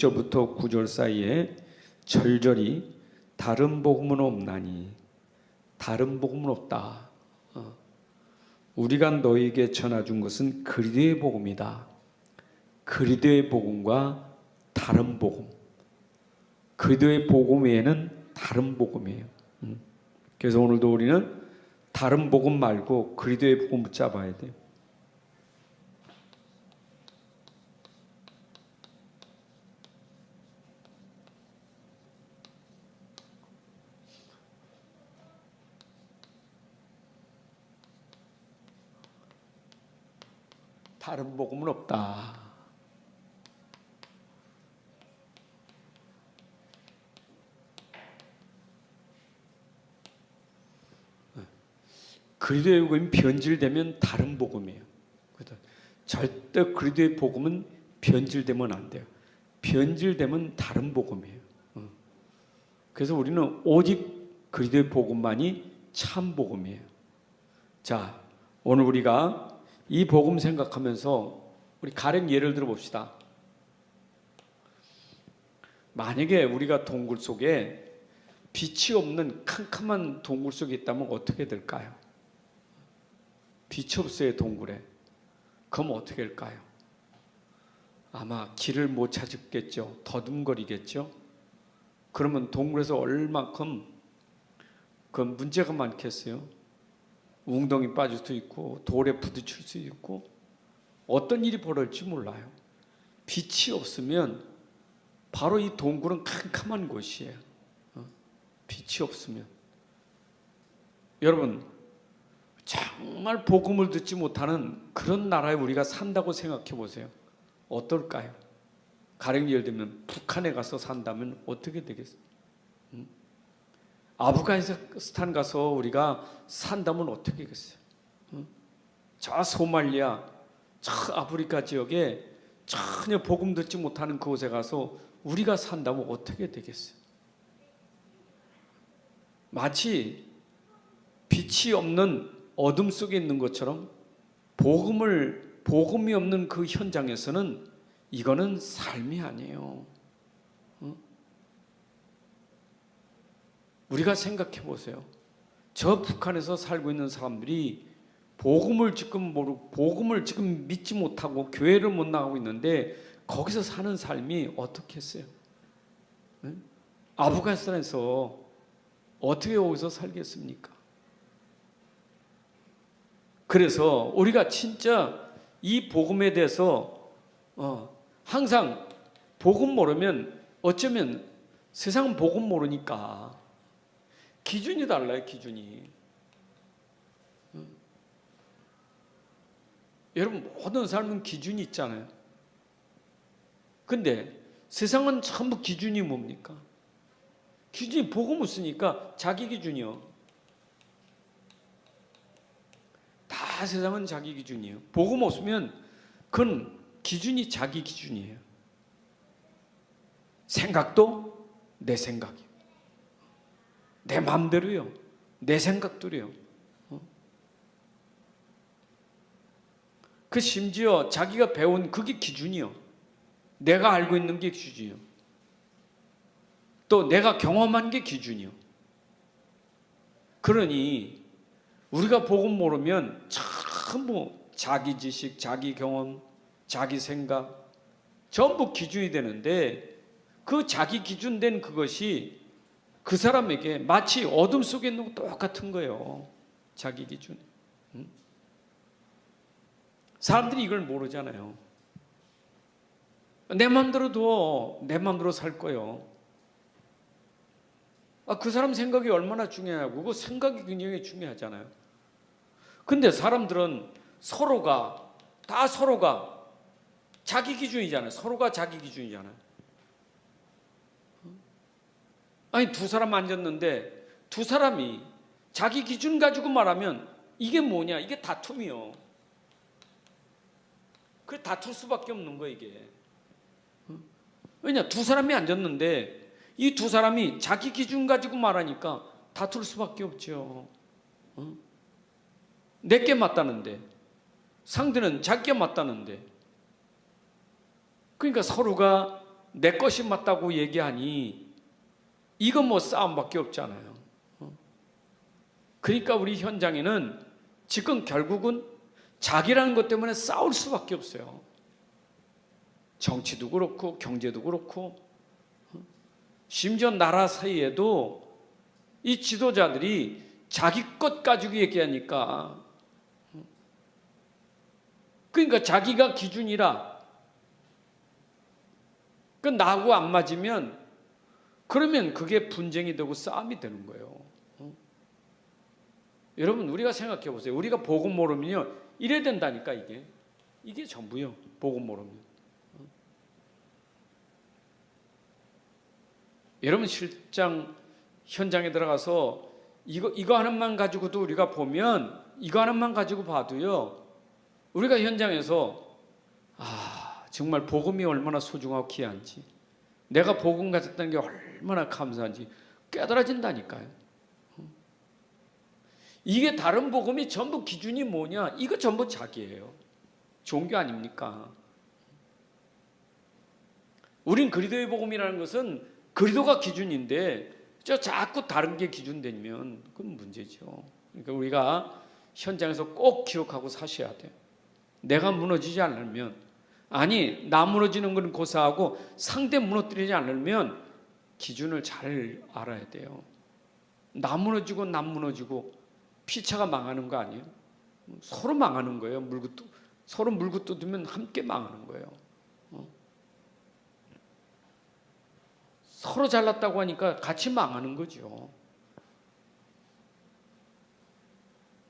6절부터 9절 사이에 절절히 다른 복음은 없나니, 다른 복음은 없다. 우리가 너에게 전해준 것은 그리스도의 복음이다. 그리스도의 복음과 다른 복음. 그리스도의 복음 외에는 다른 복음이에요. 그래서 오늘도 우리는 다른 복음 말고 그리스도의 복음 붙잡아야 돼요. 다른 복음은 없다. 그리스도의 복음이 변질되면 다른 복음이에요. 절대 그리스도의 복음은 변질되면 안 돼요. 변질되면 다른 복음이에요. 그래서 우리는 오직 그리스도의 복음만이 참 복음이에요. 자, 오늘 우리가 이 복음 생각하면서 우리 가령 예를 들어 봅시다. 만약에 우리가 동굴 속에 빛이 없는 캄캄한 동굴 속에 있다면 어떻게 될까요? 빛이 없어요, 동굴에. 그럼 어떻게 될까요? 아마 길을 못 찾겠죠. 더듬거리겠죠. 그러면 동굴에서 얼마큼 그 문제가 많겠어요? 웅덩이 빠질 수도 있고 돌에 부딪힐 수도 있고 어떤 일이 벌어질지 몰라요. 빛이 없으면 바로 이 동굴은 캄캄한 곳이에요. 빛이 없으면. 여러분, 정말 복음을 듣지 못하는 그런 나라에 우리가 산다고 생각해 보세요. 어떨까요? 가령 예를 들면 북한에 가서 산다면 어떻게 되겠어요? 아프가니스탄 가서 우리가 산다면 어떻게 되겠어요? 저 소말리아, 저 아프리카 지역에 전혀 복음 듣지 못하는 그곳에 가서 우리가 산다면 어떻게 되겠어요? 마치 빛이 없는 어둠 속에 있는 것처럼 복음이 없는 그 현장에서는 이거는 삶이 아니에요. 우리가 생각해 보세요. 저 북한에서 살고 있는 사람들이 복음을 지금 모르고 복음을 지금 믿지 못하고 교회를 못 나가고 있는데 거기서 사는 삶이 어떻겠어요? 아프가니스탄에서 어떻게 거기서 살겠습니까? 그래서 우리가 진짜 이 복음에 대해서 항상 복음 모르면 어쩌면 세상은 복음 모르니까 기준이 달라요, 기준이. 여러분, 모든 삶은 기준이 있잖아요. 근데 세상은 전부 기준이 뭡니까? 기준이 복음 없으니까 자기 기준이요. 다 세상은 자기 기준이에요. 복음 없으면 그건 기준이 자기 기준이에요. 생각도 내 생각이에요. 내 마음대로요. 내 생각대로요. 그 심지어 자기가 배운 그게 기준이요. 내가 알고 있는 게 기준이요. 또 내가 경험한 게 기준이요. 그러니 우리가 복음 모르면 전부 자기 지식, 자기 경험, 자기 생각 전부 기준이 되는데 그 자기 기준된 그것이 그 사람에게 마치 어둠 속에 있는 것 똑같은 거예요. 자기 기준. 사람들이 이걸 모르잖아요. 내 마음대로 둬. 내 마음대로 살 거예요. 그 사람 생각이 얼마나 중요하고 그 생각이 굉장히 중요하잖아요. 근데 사람들은 서로가 자기 기준이잖아요. 서로가 자기 기준이잖아요. 아니, 두 사람 앉았는데 두 사람이 자기 기준 가지고 말하면 이게 뭐냐? 이게 다툼이요. 그 다툴 수밖에 없는 거예요, 이게. 왜냐? 두 사람이 앉았는데 이 두 사람이 자기 기준 가지고 말하니까 다툴 수밖에 없죠. 내게 맞다는데 상대는 자기가 맞다는데, 그러니까 서로가 내 것이 맞다고 얘기하니 이건 뭐 싸움밖에 없잖아요. 그러니까 우리 현장에는 지금 결국은 자기라는 것 때문에 싸울 수밖에 없어요. 정치도 그렇고 경제도 그렇고 심지어 나라 사이에도 이 지도자들이 자기 것 가지고 얘기하니까, 그러니까 자기가 기준이라 그 나하고 안 맞으면 그러면 그게 분쟁이 되고 싸움이 되는 거예요. 여러분 우리가 생각해 보세요. 우리가 복음 모르면요 이래야 된다니까. 이게 전부요. 복음 모르면. 여러분 실장 현장에 들어가서 이거 하나만 가지고도 우리가 보면, 이거 하나만 가지고 봐도요 우리가 현장에서 정말 복음이 얼마나 소중하고 귀한지, 내가 복음 가졌다는 게 얼마나 감사한지 깨달아진다니까요. 이게 다른 복음이 전부 기준이 뭐냐? 이거 전부 자기예요. 종교 아닙니까? 우린 그리스도의 복음이라는 것은 그리스도가 기준인데 자꾸 다른 게 기준 되면 그건 문제죠. 그러니까 우리가 현장에서 꼭 기억하고 사셔야 돼요. 내가 무너지지 않으면, 아니 나 무너지는 건 고사하고 상대 무너뜨리지 않으면 기준을 잘 알아야 돼요. 나 무너지고 남 무너지고 피차가 망하는 거 아니에요? 서로 망하는 거예요. 서로 물고 뜯으면 함께 망하는 거예요. 서로 잘났다고 하니까 같이 망하는 거죠.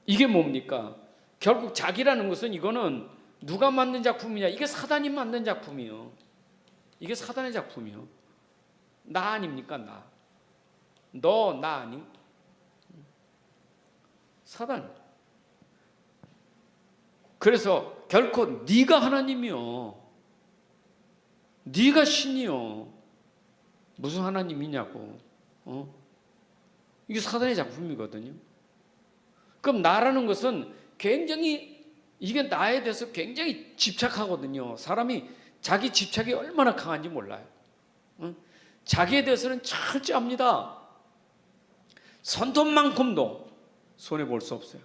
이게 뭡니까? 결국 자기라는 것은, 이거는 누가 만든 작품이냐? 이게 사단이 만든 작품이요. 이게 사단의 작품이요. 나 아닙니까? 나. 너 나 아니? 사단. 그래서 결코 네가 하나님이요, 네가 신이요, 무슨 하나님이냐고. 이게 사단의 작품이거든요. 그럼 나라는 것은 굉장히, 이게 나에 대해서 굉장히 집착하거든요. 사람이 자기 집착이 얼마나 강한지 몰라요. 자기에 대해서는 철저합니다. 손톱만큼도 손해볼 수 없어요.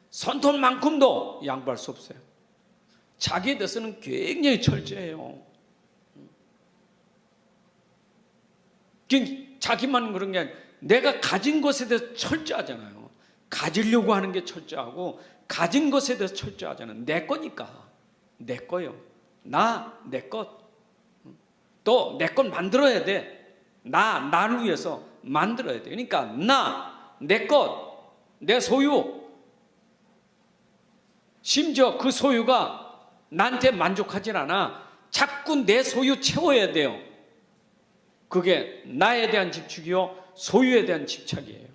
손톱만큼도 양보할 수 없어요. 자기에 대해서는 굉장히 철저해요. 자기만 그런 게 아니라 내가 가진 것에 대해서 철저하잖아요. 가지려고 하는 게 철저하고 가진 것에 대해서 철저하잖아요. 내 거니까. 내 거요. 내 것. 또 내 것 만들어야 돼. 나를 위해서 만들어야 돼. 그러니까 내 것, 내 소유. 심지어 그 소유가 나한테 만족하지 않아. 자꾸 내 소유 채워야 돼요. 그게 나에 대한 집착이요, 소유에 대한 집착이에요.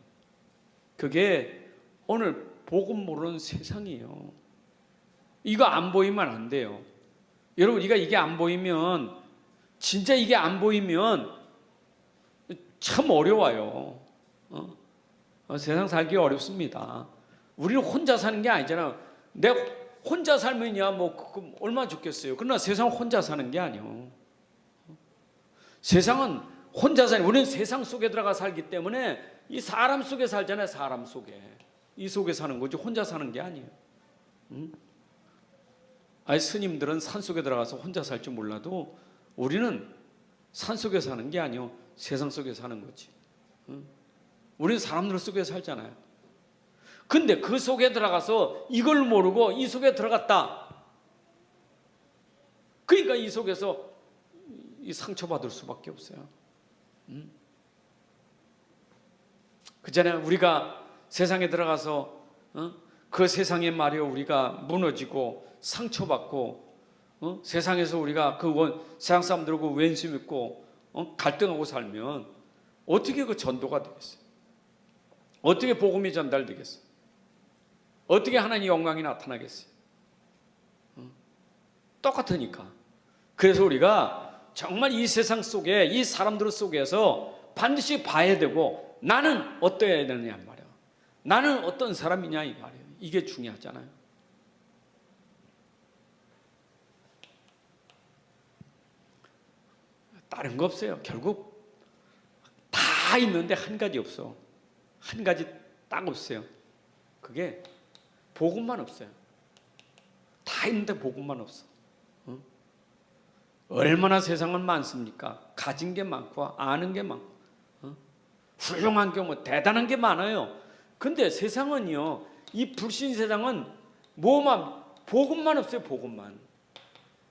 그게 오늘 복음 모르는 세상이에요. 이거 안 보이면 안 돼요. 여러분, 이게 안 보이면, 진짜 이게 안 보이면 참 어려워요. 세상 살기 어렵습니다. 우리는 혼자 사는 게 아니잖아요. 내가 혼자 살면야 뭐 얼마나 좋겠어요. 그러나 세상은 혼자 사는 게 아니에요. 세상은 혼자 사는, 우리는 세상 속에 들어가 살기 때문에 이 사람 속에 살잖아요. 사람 속에. 이 속에 사는 거지 혼자 사는 게 아니에요. 아니, 스님들은 산 속에 들어가서 혼자 살 줄 몰라도 우리는 산 속에 사는 게 아니에요. 세상 속에 사는 거지. 우리는 사람들 속에 살잖아요. 근데 그 속에 들어가서 이걸 모르고 이 속에 들어갔다. 그러니까 이 속에서 상처받을 수밖에 없어요. 그잖아요. 우리가 세상에 들어가서 그 세상에 말이요, 우리가 무너지고 상처받고 세상에서 우리가 세상 사람들하고 왼수 맺고 갈등하고 살면 어떻게 그 전도가 되겠어요? 어떻게 복음이 전달되겠어요? 어떻게 하나님의 영광이 나타나겠어요? 똑같으니까. 그래서 우리가 정말 이 세상 속에, 이 사람들 속에서 반드시 봐야 되고, 나는 어떠해야 되느냐 말이에요. 나는 어떤 사람이냐 이 말이에요. 이게 중요하잖아요. 다른 거 없어요. 결국 다 있는데 한 가지 없어. 한 가지 딱 없어요. 그게 복음만 없어요. 다 있는데 복음만 없어. 얼마나 세상은 많습니까? 가진 게 많고 아는 게 많고 훌륭한 경우 대단한 게 많아요. 근데 세상은요, 이 불신 세상은 뭐만 복음만 없어요. 복음만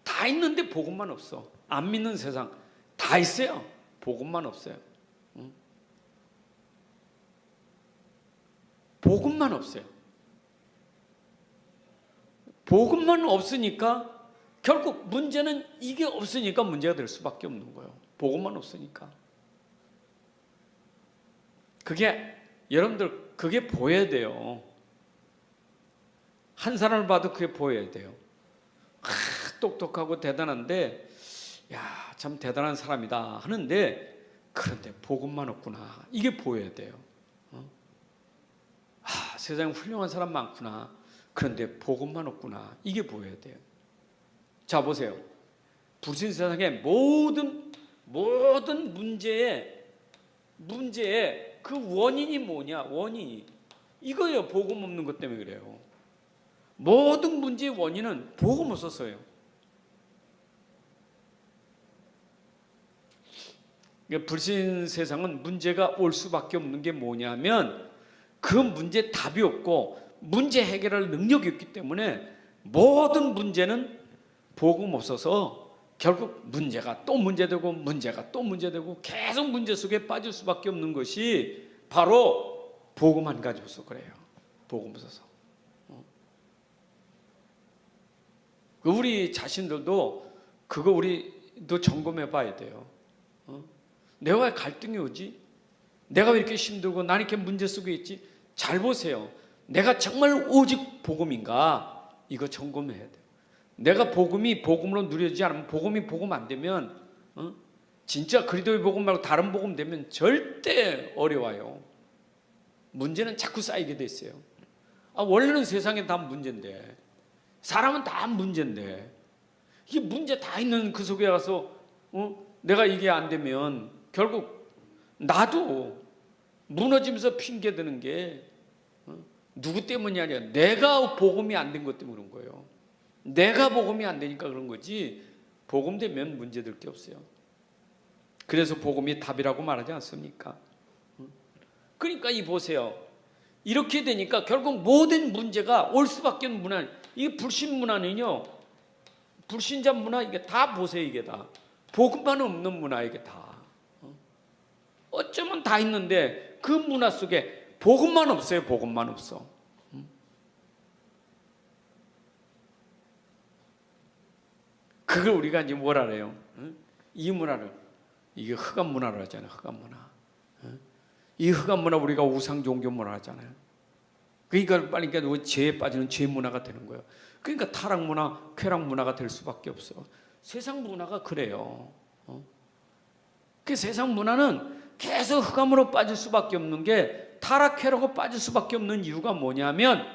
다 있는데 복음만 없어. 안 믿는 세상 다 있어요. 복음만 없어요. 복음만 없어요. 복음만 없으니까 결국 문제는 이게 없으니까 문제가 될 수밖에 없는 거예요. 복음만 없으니까. 그게 여러분들 그게 보여야 돼요. 한 사람을 봐도 그게 보여야 돼요. 똑똑하고 대단한데 야, 참 대단한 사람이다 하는데 그런데 복음만 없구나. 이게 보여야 돼요. 세상에 훌륭한 사람 많구나. 그런데 복음만 없구나. 이게 보여야 돼요. 자, 보세요. 불신 세상의 모든 문제의 그 원인이 뭐냐? 원인이 이거예요. 복음 없는 것 때문에 그래요. 모든 문제의 원인은 복음 없어서요. 불신 세상은 문제가 올 수밖에 없는 게 뭐냐면 그 문제에 답이 없고 문제 해결할 능력이 없기 때문에 모든 문제는 복음 없어서 결국 문제가 또 문제되고 문제가 또 문제되고 계속 문제 속에 빠질 수밖에 없는 것이 바로 복음 한 가지 없어서 그래요. 복음 없어서. 우리 자신들도 그거 우리도 점검해 봐야 돼요. 내가 왜 갈등이 오지? 내가 왜 이렇게 힘들고 나는 이렇게 문제 속에 있지? 잘 보세요. 내가 정말 오직 복음인가? 이거 점검해야 돼요. 내가 복음이 복음으로 누려지지 않으면 복음이 복음 안 되면 진짜 그리스도의 복음 말고 다른 복음 되면 절대 어려워요. 문제는 자꾸 쌓이게 돼 있어요. 원래는 세상에 다 문제인데 사람은 다 문제인데 이게 문제 다 있는 그 속에 가서 내가 이게 안 되면 결국 나도 무너지면서 핑계대는 게 누구 때문이 아니야. 내가 복음이 안 된 것 때문에 그런 거예요. 내가 복음이 안 되니까 그런 거지 복음 되면 문제될 게 없어요. 그래서 복음이 답이라고 말하지 않습니까? 그러니까 이 보세요. 이렇게 되니까 결국 모든 문제가 올 수밖에 없는 문화. 이 불신 문화는요, 불신자 문화 이게 다 보세요. 이게 다 복음만 없는 문화. 이게 다 어쩌면 다 있는데 그 문화 속에 복음만 없어요. 복음만 없어. 그걸 우리가 이제 뭐라 그래요? 이 문화를 이게 흑암 문화로 하잖아요. 흑암 문화. 이 흑암 문화 우리가 우상 종교 문화 하잖아요. 그러니까 빨리 죄에 빠지는 죄 문화가 되는 거예요. 그러니까 타락 문화, 쾌락 문화가 될 수밖에 없어. 세상 문화가 그래요. 그 세상 문화는 계속 흑암으로 빠질 수밖에 없는 게 타락, 쾌락으로 빠질 수밖에 없는 이유가 뭐냐면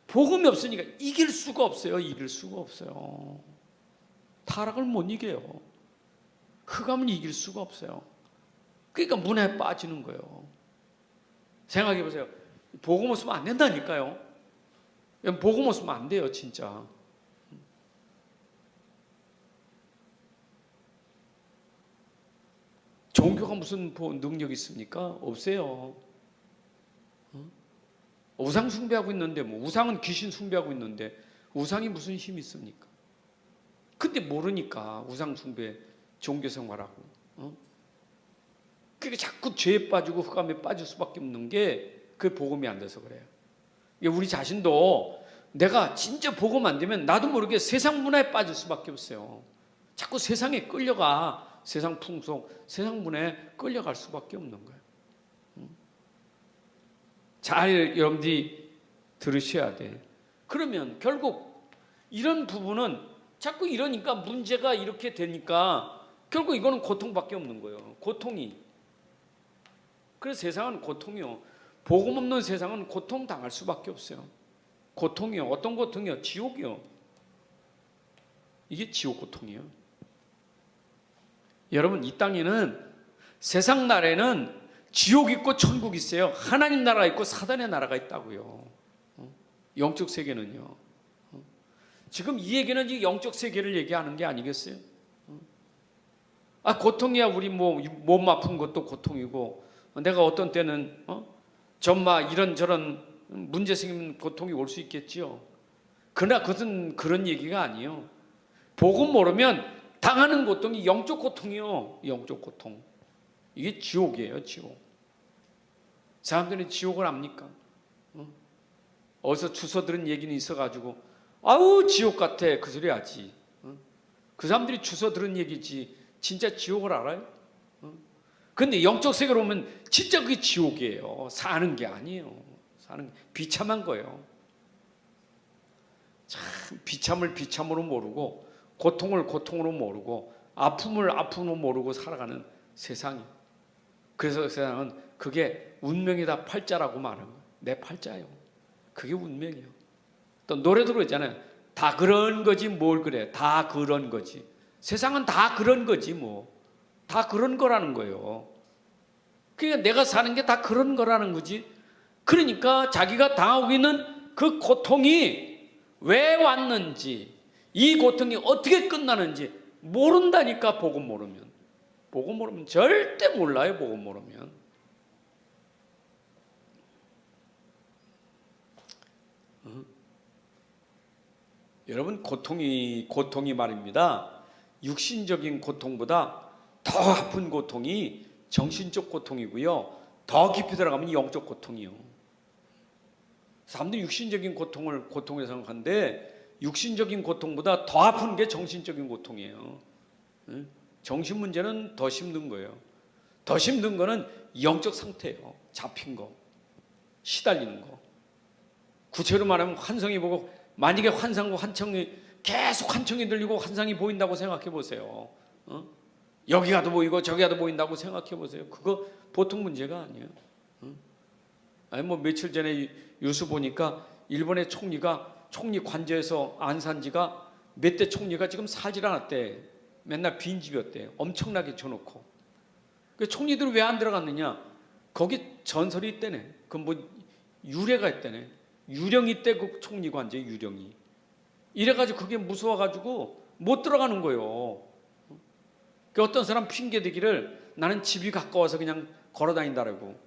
복음이 없으니까 이길 수가 없어요. 이길 수가 없어요. 타락을 못 이겨요. 흑암은 이길 수가 없어요. 그러니까 문화에 빠지는 거예요. 생각해 보세요. 복음 없으면 안 된다니까요. 복음 없으면 안 돼요, 진짜. 종교가 무슨 능력이 있습니까? 없어요. 우상 숭배하고 있는데 우상은 귀신 숭배하고 있는데 우상이 무슨 힘이 있습니까? 근데 모르니까 우상 숭배 종교 생활하고 그게 자꾸 죄에 빠지고 흑암에 빠질 수밖에 없는 게 그게 복음이 안 돼서 그래요. 우리 자신도 내가 진짜 복음 안 되면 나도 모르게 세상 문화에 빠질 수밖에 없어요. 자꾸 세상에 끌려가. 세상 풍속, 세상 문화에 끌려갈 수밖에 없는 거예요. 잘 여러분들이 들으셔야 돼. 그러면 결국 이런 부분은 자꾸 이러니까 문제가 이렇게 되니까 결국 이거는 고통밖에 없는 거예요. 고통이. 그래서 세상은 고통이요. 복음 없는 세상은 고통 당할 수밖에 없어요. 고통이요. 어떤 고통이요? 지옥이요. 이게 지옥 고통이에요. 여러분, 이 땅에는 세상 나라에는 지옥 있고 천국 있어요. 하나님 나라 있고 사단의 나라가 있다고요. 영적 세계는요. 지금 이 얘기는 이 영적 세계를 얘기하는 게 아니겠어요? 고통이야. 우리 몸 아픈 것도 고통이고, 내가 어떤 때는 전마 이런저런 문제 생기면 고통이 올 수 있겠지요. 그러나 그것은 그런 얘기가 아니에요. 복음 모르면 당하는 고통이 영적 고통이요. 영적 고통. 이게 지옥이에요. 지옥. 사람들은 지옥을 압니까? 어디서 주워 들은 얘기는 있어가지고 아우 지옥 같아 그 소리 하지. 그 사람들이 주워 들은 얘기지 진짜 지옥을 알아요? 근데 영적 세계로 오면 진짜 그게 지옥이에요. 사는 게 아니에요. 사는 게 비참한 거예요. 참 비참을 비참으로 모르고 고통을 고통으로 모르고 아픔을 아픔으로 모르고 살아가는 세상이에요. 그래서 그 세상은 그게 운명이다 팔자라고 말하는 거예요. 내 팔자예요. 그게 운명이에요. 또 노래도 그러잖아요. 다 그런 거지 뭘 그래. 다 그런 거지. 세상은 다 그런 거지 뭐. 다 그런 거라는 거예요. 그러니까 내가 사는 게 다 그런 거라는 거지. 그러니까 자기가 당하고 있는 그 고통이 왜 왔는지, 이 고통이 어떻게 끝나는지 모른다니까. 복음 모르면. 복음 모르면 절대 몰라요. 복음 모르면. 여러분, 고통이 말입니다. 육신적인 고통보다 더 아픈 고통이 정신적 고통이고요. 더 깊이 들어가면 영적 고통이요. 사람들이 육신적인 고통을 생각하는데 육신적인 고통보다 더 아픈 게 정신적인 고통이에요. 정신 문제는 더 힘든 거예요. 더 힘든 거는 영적 상태예요. 잡힌 거, 시달리는 거. 구체로 말하면 환상이 보고, 만약에 환상과 환청이 계속 환청이 들리고 환상이 보인다고 생각해 보세요. 여기 가도 보이고 저기 가도 보인다고 생각해 보세요. 그거 보통 문제가 아니에요. 아니 며칠 전에 뉴스 보니까 일본의 총리 관저에서 안 산 지가 몇 대 총리가 지금 살질 않았대. 맨날 빈집이었대. 엄청나게 쳐놓고. 그 총리들은 왜 안 들어갔느냐? 거기 전설이 있대네. 그 유래가 있대네. 유령이 있대. 그 총리 관저에 유령이. 이래가지고 그게 무서워가지고 못 들어가는 거예요. 그 어떤 사람 핑계 대기를 나는 집이 가까워서 그냥 걸어 다닌다라고.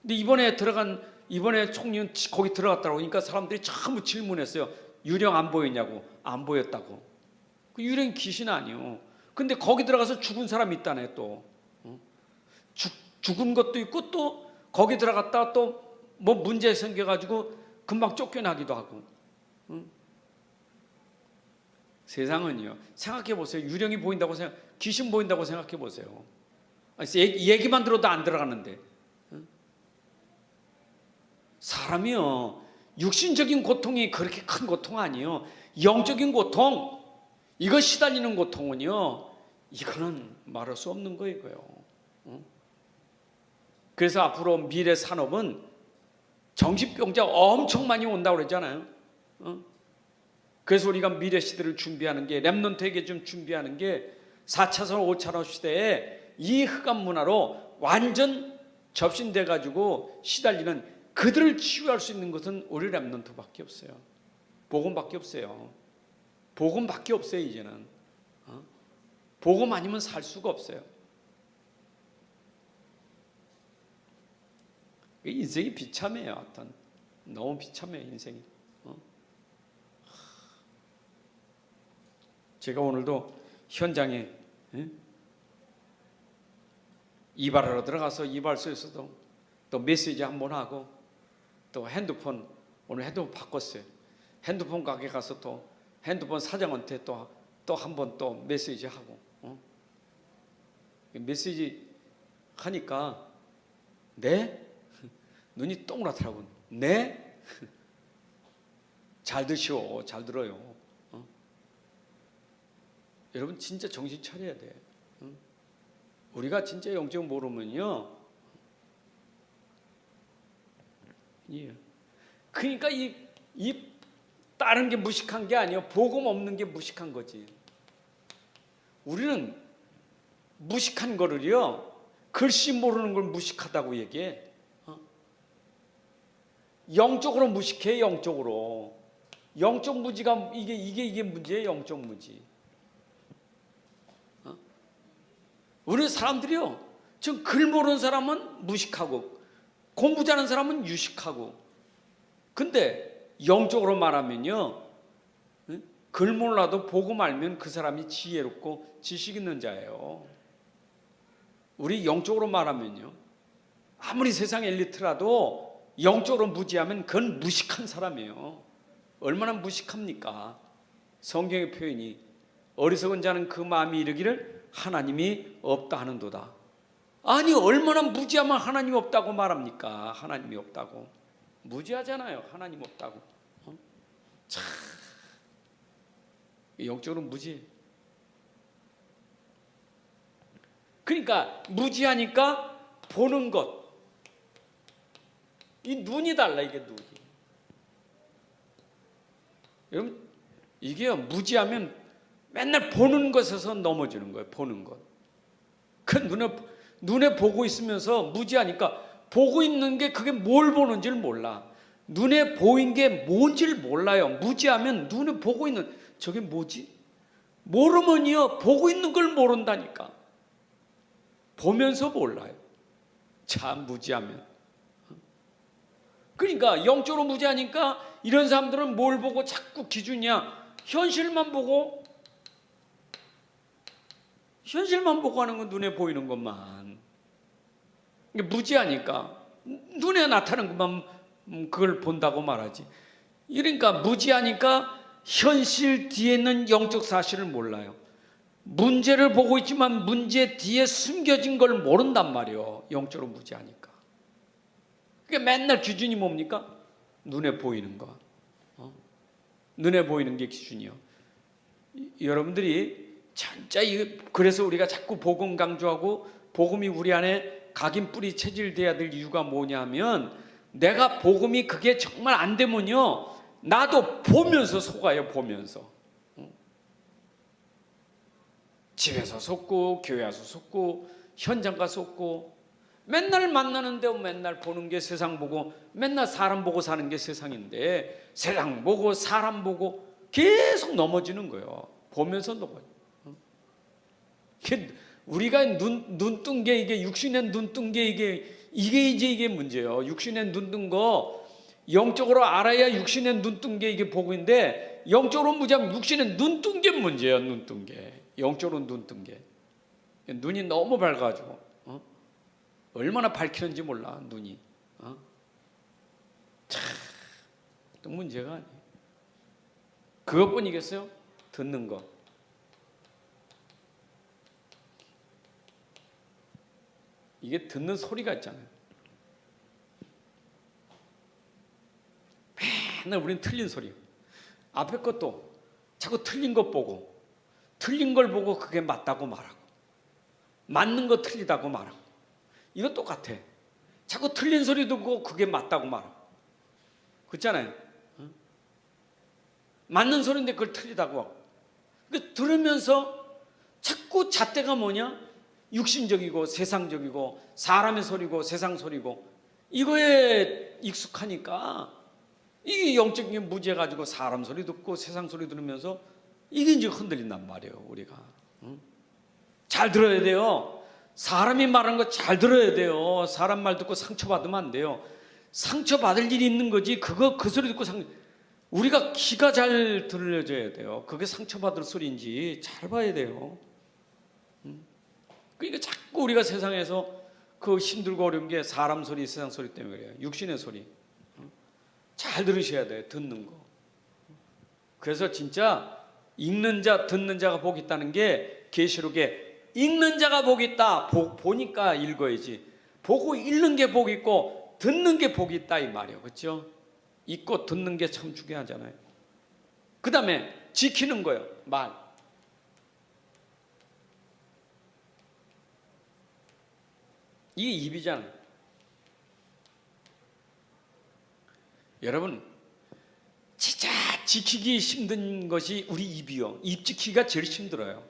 근데 이번에 총리는 거기 들어갔다고 하니까 사람들이 전부 질문했어요. 유령 안 보였냐고. 안 보였다고. 그 유령이 귀신 아니에요. 근데 거기 들어가서 죽은 사람이 있다네 또. 죽은 것도 있고 또 거기 들어갔다가 또 문제 생겨가지고 금방 쫓겨나기도 하고. 세상은요. 생각해 보세요. 유령이 보인다고 귀신 보인다고 생각해 보세요. 얘기만 들어도 안 들어가는데. 사람이요. 육신적인 고통이 그렇게 큰 고통 아니에요. 영적인 고통, 이거 시달리는 고통은요. 이거는 말할 수 없는 거예요. 그래서 앞으로 미래 산업은 정신병자 엄청 많이 온다고 그랬잖아요. 그래서 우리가 미래 시대를 준비하는 게, 렘넌트에게 좀 준비하는 게 4차선, 5차선 시대에 이 흑암 문화로 완전 접신돼 가지고 시달리는 그들을 치유할 수 있는 것은 우리 렘넌트밖에 없어요. 복음밖에 없어요. 복음밖에 없어요. 이제는 복음 아니면 살 수가 없어요. 인생이 비참해요. 어떤 너무 비참해요. 인생이. 제가 오늘도 현장에 이발하러 들어가서 이발소에서도 또 메시지 한번 하고, 또 핸드폰, 오늘 핸드폰 바꿨어요. 핸드폰 가게 가서 또 핸드폰 사장한테 또 한번 또 메시지 하고. 메시지 하니까 네? 눈이 동그랗더라고요. 네? 잘 드시오. 잘 들어요. 여러분 진짜 정신 차려야 돼. 우리가 진짜 영적 모르면요. 그러니까 이 다른 게 무식한 게 아니에요. 복음 없는 게 무식한 거지. 우리는 무식한 거를요, 글씨 모르는 걸 무식하다고 얘기해. 영적으로 무식해. 영적으로. 영적 무지가 이게 문제예요. 영적 무지. 우리 사람들이요, 지금 글 모르는 사람은 무식하고 공부 잘하는 사람은 유식하고, 근데 영적으로 말하면요, 글 몰라도 보고 말면 그 사람이 지혜롭고 지식 있는 자예요. 우리 영적으로 말하면요, 아무리 세상 엘리트라도 영적으로 무지하면 그건 무식한 사람이에요. 얼마나 무식합니까? 성경의 표현이 어리석은 자는 그 마음이 이르기를 하나님이 없다 하는도다. 아니, 얼마나 무지하면 하나님이 없다고 말합니까? 하나님이 없다고. 무지하잖아요. 하나님 없다고. 참, 영적으로 무지. 그러니까 무지하니까 보는 것, 이 눈이 달라. 이게 눈이. 여러분, 이게요, 무지하면 맨날 보는 것에서 넘어지는 거예요. 보는 것. 그 눈에 보고 있으면서 무지하니까 보고 있는 게 그게 뭘 보는지를 몰라. 눈에 보인 게 뭔지를 몰라요. 무지하면 눈에 보고 있는 저게 뭐지? 모르면요, 보고 있는 걸 모른다니까. 보면서 몰라요. 참 무지하면. 그러니까 영적으로 무지하니까 이런 사람들은 뭘 보고 자꾸 기준이야? 현실만 보고 하는 건 눈에 보이는 것만. 무지하니까 눈에 나타나는 것만 그걸 본다고 말하지. 그러니까 무지하니까 현실 뒤에 있는 영적 사실을 몰라요. 문제를 보고 있지만 문제 뒤에 숨겨진 걸 모른단 말이에요. 영적으로 무지하니까. 그러니까 맨날 기준이 뭡니까? 눈에 보이는 거. 눈에 보이는 게 기준이요. 여러분들이 진짜 그래서 우리가 자꾸 복음 강조하고 복음이 우리 안에 각인 뿌리 체질돼야 될 이유가 뭐냐면, 내가 복음이 그게 정말 안 되면요, 나도 보면서 속아요. 보면서. 집에서 속고 교회 와서 속고 현장 가서 속고, 맨날 만나는데 맨날 보는 게 세상 보고, 맨날 사람 보고 사는 게 세상인데 세상 보고 사람 보고 계속 넘어지는 거예요. 보면서 넘어져. 우리가 눈 뜬 게, 이게 육신의 눈 뜬 게 이게 문제예요. 육신의 눈 뜬 거 영적으로 알아야 육신의 눈 뜬 게 이게 복인데, 영적으로 무지하면 육신의 눈 뜬 게 문제예요. 눈 뜬 게. 영적으로 눈 뜬 게. 눈이 너무 밝아가지고 얼마나 밝히는지 몰라. 눈이. 참, 또 문제가 아니에요. 그것뿐이겠어요? 듣는 거. 이게 듣는 소리가 있잖아요. 맨날 우리는 틀린 소리. 앞에 것도 자꾸 틀린 것 보고, 틀린 걸 보고 그게 맞다고 말하고, 맞는 거 틀리다고 말하고. 이거 똑같아. 자꾸 틀린 소리 듣고 그게 맞다고 말하고. 그렇잖아요. 맞는 소리인데 그걸 틀리다고 하고. 그러니까 들으면서 자꾸 잣대가 뭐냐? 육신적이고 세상적이고 사람의 소리고 세상 소리고, 이거에 익숙하니까 이게 영적인 무지해 가지고 사람 소리 듣고 세상 소리 들으면서 이게 이제 흔들린단 말이에요. 우리가 잘 들어야 돼요. 사람이 말하는 거 잘 들어야 돼요. 사람 말 듣고 상처받으면 안 돼요. 상처받을 일이 있는 거지. 그 소리 듣고 우리가 귀가 잘 들려줘야 돼요. 그게 상처받을 소리인지 잘 봐야 돼요. 그러니까 자꾸 우리가 세상에서 그 힘들고 어려운 게 사람 소리, 세상 소리 때문에 그래요. 육신의 소리. 잘 들으셔야 돼요. 듣는 거. 그래서 진짜 읽는 자, 듣는 자가 복이 있다는 게 계시록에 읽는 자가 복이 있다. 보니까 읽어야지. 보고 읽는 게 복이 있고 듣는 게 복이 있다 이 말이에요. 그렇죠? 읽고 듣는 게 참 중요하잖아요. 그 다음에 지키는 거예요. 말. 이게 입이잖아요. 여러분, 진짜 지키기 힘든 것이 우리 입이요. 입 지키기가 제일 힘들어요.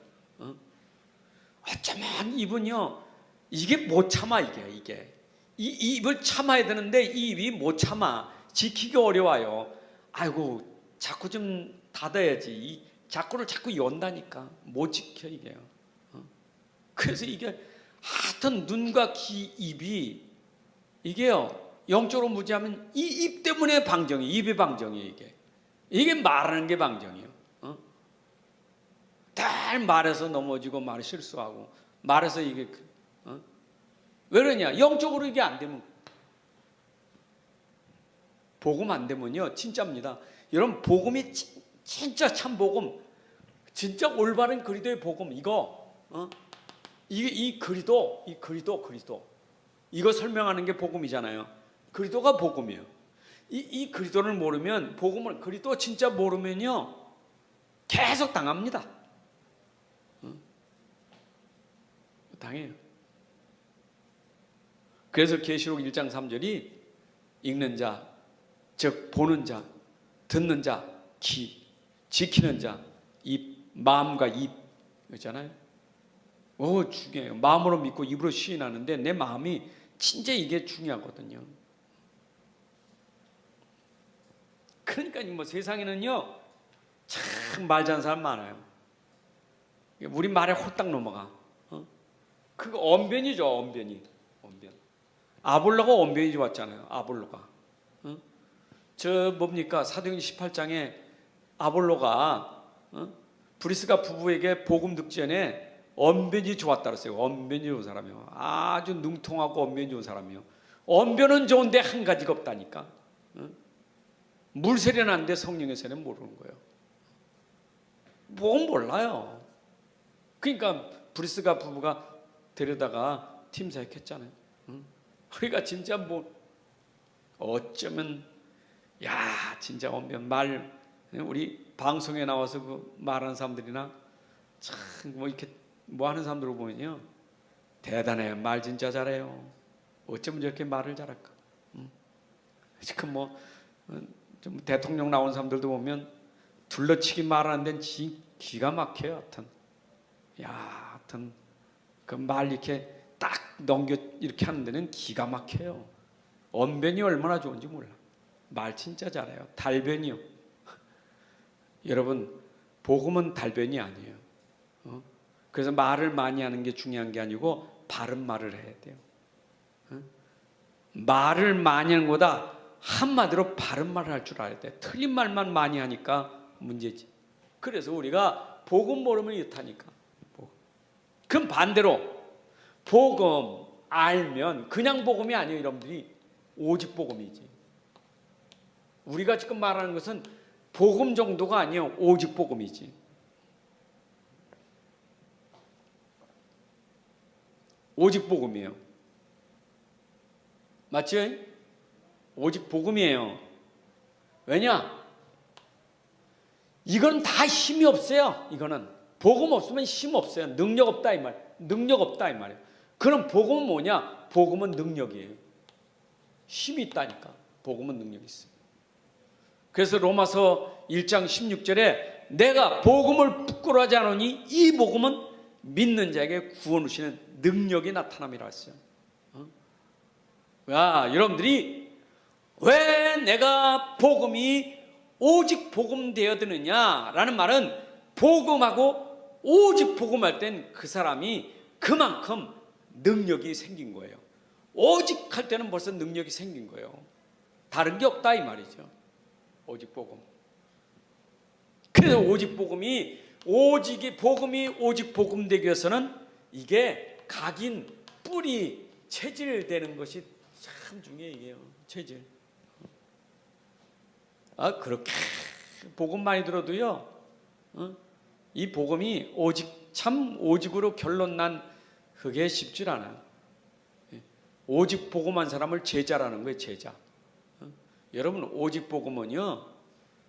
어쩌면 입은요, 이게 못 참아. 이게 이 입을 참아야 되는데 이 입이 못 참아. 지키기 어려워요. 아이고, 자꾸 좀 닫아야지. 이 자꾸를 자꾸 연다니까 못 지켜 이게요. 그래서 이게 하여튼 눈과 귀, 입이 이게요, 영적으로 무지하면 이 입 때문에 방정이, 입의 방정이에요. 이게 말하는 게 방정이에요. 잘 말해서 넘어지고 말 실수하고 말해서 이게 왜 그러냐? 영적으로 이게 안 되면, 복음 안 되면요, 진짜입니다. 여러분, 복음이 진짜 참 복음, 진짜 올바른 그리스도의 복음, 이거 이 그리스도 이거 설명하는 게 복음이잖아요. 그리스도가 복음이에요. 이 그리스도를 모르면, 복음을, 그리스도 진짜 모르면요, 계속 당합니다. 당해요. 그래서 계시록 1장 3절이 읽는 자, 즉 보는 자, 듣는 자, 귀, 지키는 자, 입, 마음과 입 있잖아요. 중요해요. 마음으로 믿고 입으로 시인하는데 내 마음이 진짜 이게 중요하거든요. 그러니까 뭐 세상에는요, 참 말 잘하는 사람 많아요. 우리 말에 홀딱 넘어가. 그거 언변이죠, 언변. 아볼로가 언변이 좋았잖아요. 아볼로가. 저 뭡니까? 사도행전 18장에 아볼로가 브리스가 부부에게 복음 듣기 전에 언변이 좋았다 그랬어요. 언변이 좋은 사람이요. 아주 능통하고 언변이 좋은 사람이요. 언변은 좋은데 한 가지가 없다니까. 물세례는 아는데 성령의 세례는 모르는 거예요. 뭐 몰라요. 그러니까 브리스가 부부가 데려다가 팀 사역했잖아요. 그러니까 진짜 뭐 어쩌면 진짜 언변 말, 우리 방송에 나와서 그 말하는 사람들이나 참 뭐 이렇게 뭐 하는 사람들을 보면요, 대단해요. 말 진짜 잘해요. 어쩌면 저렇게 말을 잘할까. 지금 뭐 좀 대통령 나온 사람들도 보면 둘러치기 말하는 데는 기가 막혀요. 하여튼 그 말 이렇게 딱 넘겨 이렇게 하는 데는 기가 막혀요. 언변이 얼마나 좋은지 몰라. 말 진짜 잘해요. 달변이요. 여러분, 복음은 달변이 아니에요. 그래서 말을 많이 하는 게 중요한 게 아니고 바른 말을 해야 돼요. 말을 많이 하는 것보다 한마디로 바른 말을 할 줄 알아야 돼. 틀린 말만 많이 하니까 문제지. 그래서 우리가 복음 모르면 이렇다니까. 그럼 반대로 복음 알면 그냥 복음이 아니에요. 여러분들이 오직 복음이지. 우리가 지금 말하는 것은 복음 정도가 아니에요. 오직 복음이지. 오직 복음이에요. 맞지? 오직 복음이에요. 왜냐? 이건 다 힘이 없어요. 이거는 복음 없으면 힘 없어요. 능력 없다 이 말. 능력 없다 이 말이에요. 그럼 복음은 뭐냐? 복음은 능력이에요. 힘이 있다니까. 복음은 능력이 있어요. 그래서 로마서 1장 16절에 내가 복음을 부끄러워하지 않으니 이 복음은 믿는 자에게 구원 주시는 능력이 나타남이라 했어요. 여러분들이 왜 내가 복음이 오직 복음 되어드느냐라는 말은, 복음하고 오직 복음할 땐 그 사람이 그만큼 능력이 생긴 거예요. 오직 할 때는 벌써 능력이 생긴 거예요. 다른 게 없다 이 말이죠. 오직 복음. 그래서 오직 복음이 오직 복음 되기 위해서는 이게 각인 뿌리 체질되는 것이 참 중요해요. 체질. 그렇게 복음 많이 들어도요, 이 복음이 참 오직으로 결론 난 그게 쉽지 않아요. 오직 복음한 사람을 제자라는 거예요. 제자. 여러분, 오직 복음은요,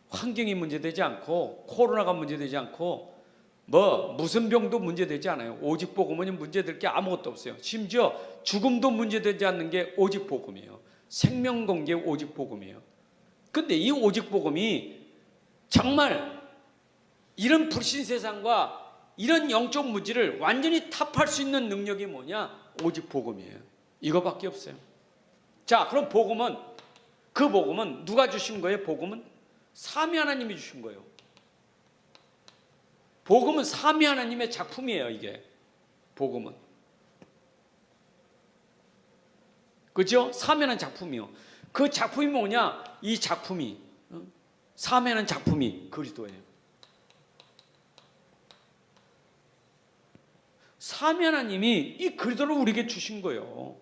환경이 문제되지 않고 코로나가 문제되지 않고 무슨 병도 문제되지 않아요. 오직 복음은 문제될 게 아무것도 없어요. 심지어 죽음도 문제되지 않는 게 오직 복음이에요. 생명 건 게 오직 복음이에요. 근데 이 오직 복음이 정말 이런 불신 세상과 이런 영적 무지를 완전히 타파할 수 있는 능력이 뭐냐? 오직 복음이에요. 이거밖에 없어요. 자, 그럼 복음은, 그 복음은 누가 주신 거예요? 복음은 삼위 하나님이 주신 거예요. 복음은 삼위 하나님의 작품이에요. 이게 복음은, 그죠? 삼위 하나님 작품이요. 그 작품이 뭐냐? 이 작품이, 삼위 하나님 작품이 그리스도예요. 삼위 하나님이 이 그리스도를 우리에게 주신 거예요.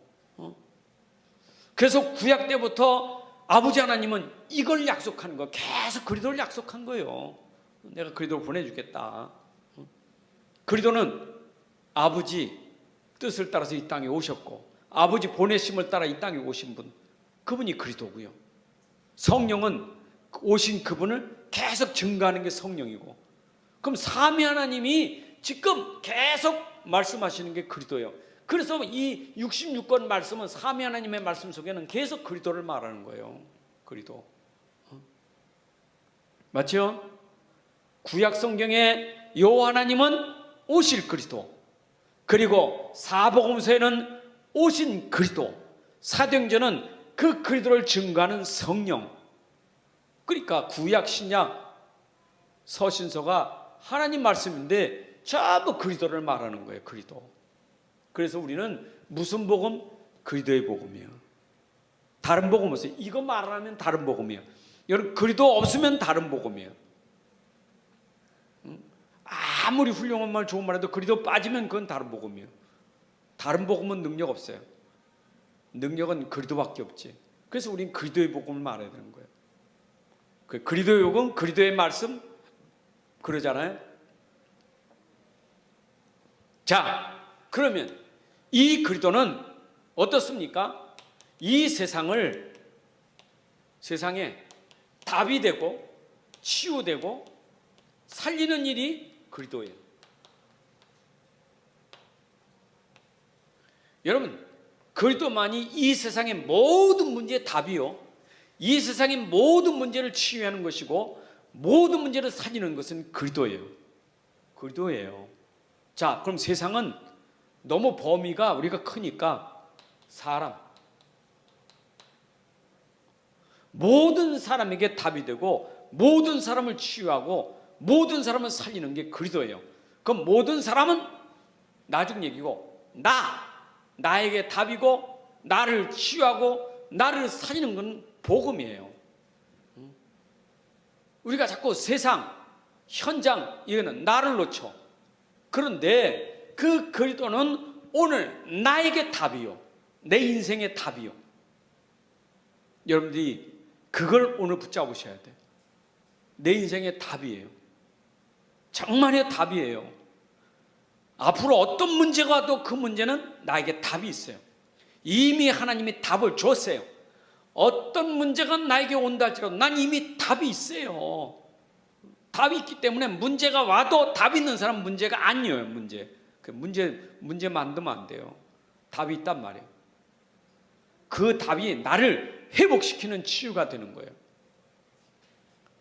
그래서 구약 때부터 아버지 하나님은 이걸 약속하는 거예요. 계속 그리스도를 약속한 거예요. 내가 그리스도를 보내주겠다. 그리스도는 아버지 뜻을 따라서 이 땅에 오셨고, 아버지 보내심을 따라 이 땅에 오신 분, 그분이 그리스도고요. 성령은 오신 그분을 계속 증거하는 게 성령이고, 그럼 삼위 하나님이 지금 계속 말씀하시는 게 그리스도예요. 그래서 이 66권 말씀은 삼위 하나님의 말씀 속에는 계속 그리스도를 말하는 거예요. 그리스도. 맞죠? 구약 성경에 여호와 하나님은 오실 그리스도, 그리고 사복음서에는 오신 그리스도, 사도행전은 그 그리스도를 증거하는 성령. 그러니까 구약, 신약, 서신서가 하나님 말씀인데 전부 그리스도를 말하는 거예요. 그리스도. 그래서 우리는 무슨 복음? 그리스도의 복음이에요. 다른 복음 없어요. 이거 말하면 다른 복음이에요. 여러분, 그리스도 없으면 다른 복음이에요. 아무리 훌륭한 말, 좋은 말 해도 그리스도 빠지면 그건 다른 복음이에요. 다른 복음은 능력 없어요. 능력은 그리스도밖에 없지. 그래서 우리는 그리스도의 복음을 말해야 되는 거예요. 그리스도의 복음, 그리스도의 말씀, 그러잖아요. 자, 그러면 이 그리스도는 어떻습니까? 이 세상에 답이 되고 치유되고 살리는 일이 그리스도예요. 여러분, 그리스도만이 이 세상의 모든 문제의 답이요, 이 세상의 모든 문제를 치유하는 것이고 모든 문제를 살리는 것은 그리스도예요. 그리스도예요. 자, 그럼 세상은 너무 범위가 우리가 크니까 사람, 모든 사람에게 답이 되고 모든 사람을 치유하고 모든 사람을 살리는 게 그리스도예요. 그럼 모든 사람은 나중 얘기고, 나에게 답이고 나를 치유하고 나를 살리는 건 복음이에요. 우리가 자꾸 세상, 현장, 이거는 나를 놓쳐. 그런데 그 그리스도는 오늘 나에게 답이요, 내 인생의 답이요. 여러분들이 그걸 오늘 붙잡으셔야 돼요. 내 인생의 답이에요. 정말의 답이에요. 앞으로 어떤 문제가 와도 그 문제는 나에게 답이 있어요. 이미 하나님이 답을 줬어요. 어떤 문제가 나에게 온다 할지라도 난 이미 답이 있어요. 답이 있기 때문에 문제가 와도 답 있는 사람은 문제가 아니에요. 문제 만들면 안 돼요. 답이 있단 말이에요. 그 답이 나를 회복시키는 치유가 되는 거예요.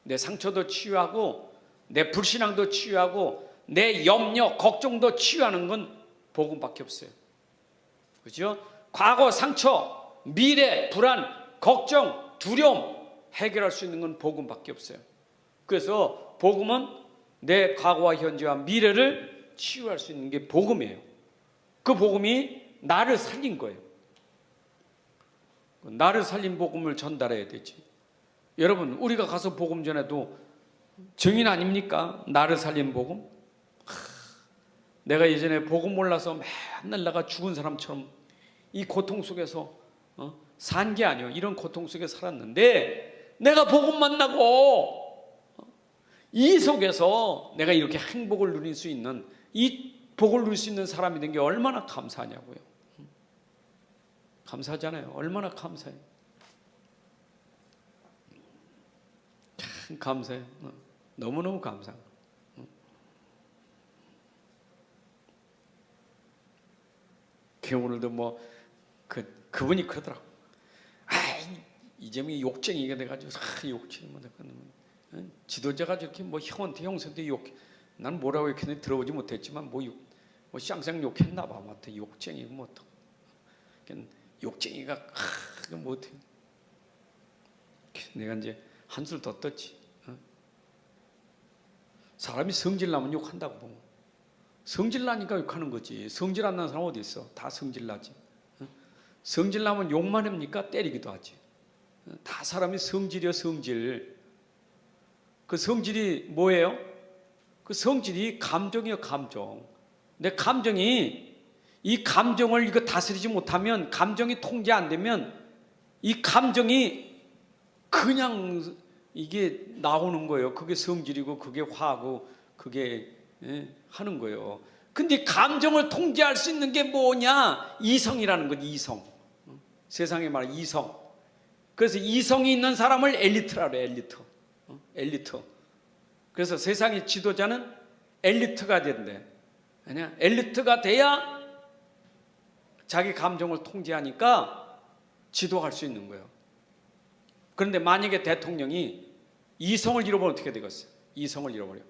내 상처도 치유하고 내 불신앙도 치유하고 내 염려, 걱정도 치유하는 건 복음밖에 없어요. 그렇죠? 과거 상처, 미래 불안, 걱정, 두려움 해결할 수 있는 건 복음밖에 없어요. 그래서 복음은 내 과거와 현재와 미래를 치유할 수 있는 게 복음이에요. 그 복음이 나를 살린 거예요. 나를 살린 복음을 전달해야 되지. 여러분, 우리가 가서 복음 전해도 증인 아닙니까? 나를 살린 복음. 내가 예전에 복음 몰라서 맨날 내가 죽은 사람처럼 이 고통 속에서 산 게 아니에요. 이런 고통 속에 살았는데 내가 복음 만나고 이 속에서 내가 이렇게 행복을 누릴 수 있는, 이 복을 누릴 수 있는 사람이 된 게 얼마나 감사하냐고요. 감사하잖아요. 얼마나 감사해요. 참 감사해요. 너무너무 감사해요. 오늘도 그분이 그러더라고. 이재명이 욕쟁이가 돼가지고 욕쟁이 지도자가 저렇게 형한테 형한테 욕, 난 뭐라고 했는지 들어보지 못했지만 뭐 쌍쌍 욕했나 봐. 뭐 욕쟁이고 뭐 또. 욕쟁이가 뭐 어떻게. 내가 이제 한술 더 떴지. 사람이 성질나면 욕한다고 보면. 성질나니까 욕하는 거지. 성질 안 나는 사람 어디 있어? 다 성질나지. 성질나면 욕만 합니까? 때리기도 하지. 다 사람이 성질이요, 성질. 그 성질이 뭐예요? 그 성질이 감정이요, 감정. 내 감정이, 이 감정을 이거 다스리지 못하면, 감정이 통제 안 되면 이 감정이 그냥 이게 나오는 거예요. 그게 성질이고 그게 화고 그게 하는 거예요. 근데 감정을 통제할 수 있는 게 뭐냐? 이성이라는 거지. 이성. 세상에 말하는 이성. 그래서 이성이 있는 사람을 엘리트라 그래. 엘리트. 엘리트. 그래서 세상의 지도자는 엘리트가 된대. 아니야? 엘리트가 돼야 자기 감정을 통제하니까 지도할 수 있는 거예요. 그런데 만약에 대통령이 이성을 잃어버리면 어떻게 되겠어요? 이성을 잃어버려.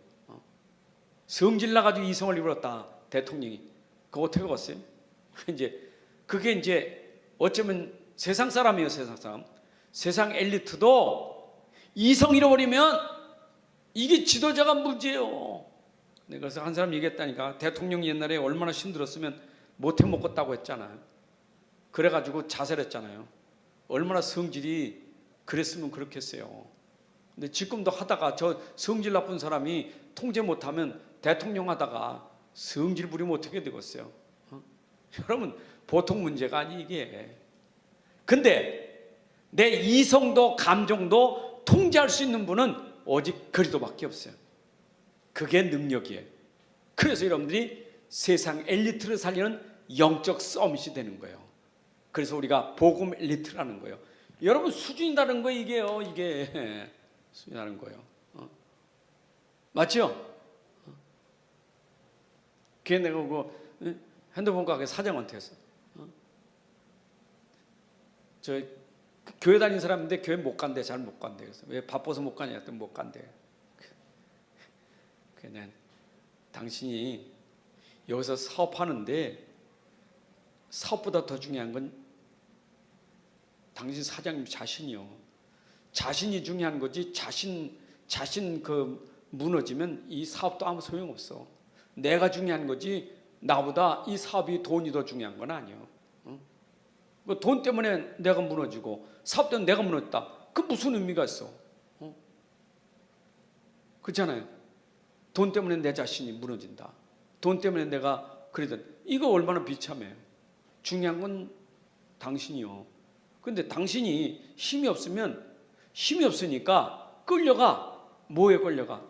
성질 나가지고 이성을 잃어버렸다. 대통령이. 그거 어떻게 되겠어요? 그게 이제 어쩌면 세상 사람이에요. 세상 사람. 세상 엘리트도 이성 잃어버리면 이게 지도자가 문제예요. 그래서 한 사람 얘기했다니까. 대통령이 옛날에 얼마나 힘들었으면 못해 먹었다고 했잖아요. 그래가지고 자살했잖아요. 얼마나 성질이 그랬으면 그렇겠어요. 근데 지금도 하다가 저 성질 나쁜 사람이 통제 못하면 대통령 하다가 성질 부리면 어떻게 되겠어요? 여러분 보통 문제가 아니 이게. 근데 내 이성도 감정도 통제할 수 있는 분은 오직 그리스도밖에 없어요. 그게 능력이에요. 그래서 여러분들이 세상 엘리트를 살리는 영적 서밋이 되는 거예요. 그래서 우리가 복음 엘리트라는 거예요. 여러분 수준이 다른 거예요. 이게요. 이게 수준이 다른 거예요. 맞죠? 그게 내가 그 핸드폰 가게 사장한테 했어. 저 교회 다니는 사람인데 교회 못 간대. 잘 못 간대. 그래서 왜 바빠서 못 가냐 했더니 못 간대. 그냥 당신이 여기서 사업하는데 사업보다 더 중요한 건 당신 사장님 자신이요. 자신이 중요한 거지. 자신 그 무너지면 이 사업도 아무 소용없어. 내가 중요한 거지. 나보다 이 사업이 돈이 더 중요한 건 아니에요. 돈 때문에 내가 무너지고 사업 때문에 내가 무너졌다. 그 무슨 의미가 있어? 그렇잖아요. 돈 때문에 내 자신이 무너진다. 돈 때문에 내가 그러든 이거 얼마나 비참해요. 중요한 건 당신이요. 근데 당신이 힘이 없으니까 끌려가. 뭐에 끌려가?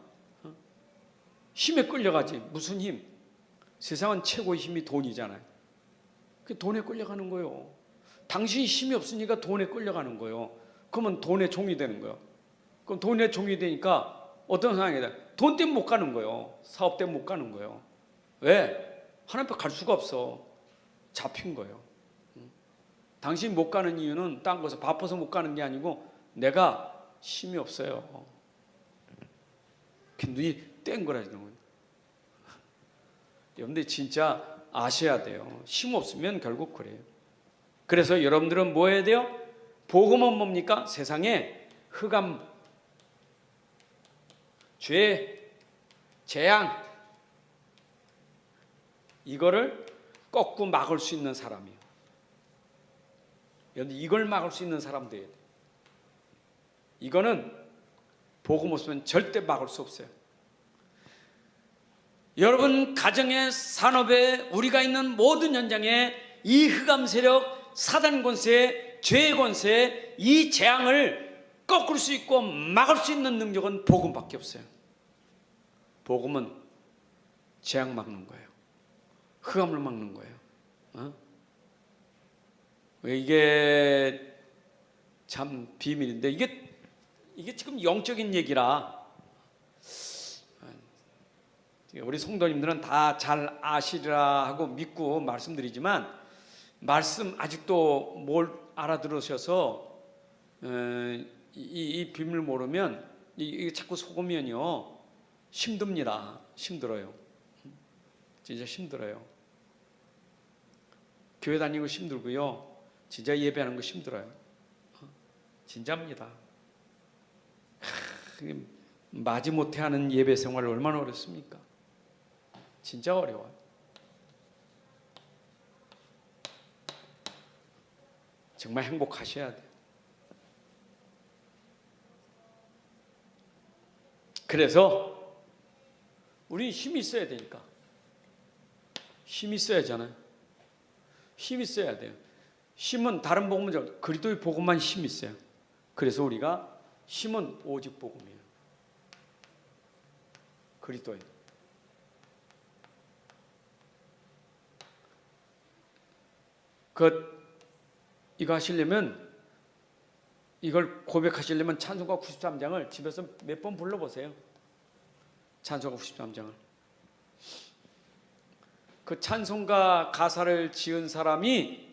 힘에 끌려가지. 무슨 힘? 세상은 최고의 힘이 돈이잖아요. 그 돈에 끌려가는 거예요. 당신이 힘이 없으니까 돈에 끌려가는 거예요. 그러면 돈의 종이 되는 거예요. 그럼 돈의 종이 되니까 어떤 상황이다? 돈 때문에 못 가는 거예요. 사업 때문에 못 가는 거예요. 왜? 하나님 앞에 갈 수가 없어. 잡힌 거예요. 당신이 못 가는 이유는 딴 곳에 바빠서 못 가는 게 아니고 내가 힘이 없어요. 눈이 뗀 거라는 여러분들 진짜 아셔야 돼요. 힘 없으면 결국 그래요. 그래서 여러분들은 뭐 해야 돼요? 복음은 뭡니까? 세상에 흑암, 죄, 재앙 이거를 꺾고 막을 수 있는 사람이에요. 여러분 이걸 막을 수 있는 사람 돼야 돼요. 이거는 복음 없으면 절대 막을 수 없어요. 여러분 가정의 산업에 우리가 있는 모든 현장에 이 흑암 세력 사단 권세, 죄의 권세, 이 재앙을 꺾을 수 있고 막을 수 있는 능력은 복음밖에 없어요. 복음은 재앙 막는 거예요. 흑암을 막는 거예요. 이게 참 비밀인데 이게 지금 영적인 얘기라 우리 성도님들은 다 잘 아시리라 하고 믿고 말씀드리지만 말씀 아직도 뭘 알아들으셔서 이 비밀 모르면 이게 자꾸 속으면요 힘듭니다. 힘들어요. 진짜 힘들어요. 교회 다니는 거 힘들고요. 진짜 예배하는 거 힘들어요. 진짜입니다. 마지못해 하는 예배 생활 얼마나 어렵습니까? 진짜 어려워요. 정말 행복하셔야 돼요. 그래서 우리 힘이 있어야 되니까. 힘이 있어야잖아요. 힘이 있어야 돼요. 힘은 다른 복음은 그리스도의 복음만 힘이 있어요. 그래서 우리가 힘은 오직 복음이에요. 그리스도의. 이거 하시려면, 이걸 고백하시려면 찬송가 93장을 집에서 몇 번 불러보세요. 찬송가 93장을. 그 찬송가 가사를 지은 사람이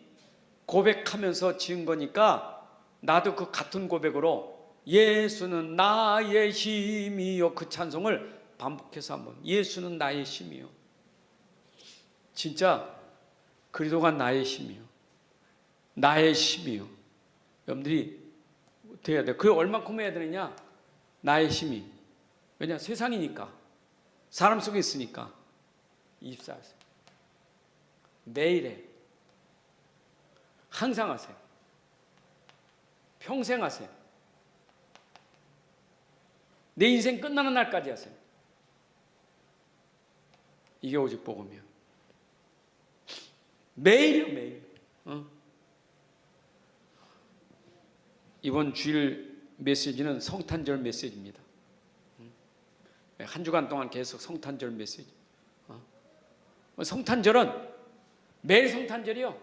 고백하면서 지은 거니까 나도 그 같은 고백으로 예수는 나의 힘이요, 그 찬송을 반복해서 한번, 예수는 나의 힘이요. 진짜 그리스도가 나의 힘이요, 나의 힘이요. 여러분들이 돼야 돼요. 그게 얼만큼 해야 되느냐? 나의 힘이. 왜냐? 세상이니까, 사람 속에 있으니까. 24하세요. 매일 해. 항상 하세요. 평생 하세요. 내 인생 끝나는 날까지 하세요. 이게 오직 복음이에요. 매일이요, 매일. 이번 주일 메시지는 성탄절 메시지입니다. 한 주간 동안 계속 성탄절 메시지. 성탄절은 매일 성탄절이요,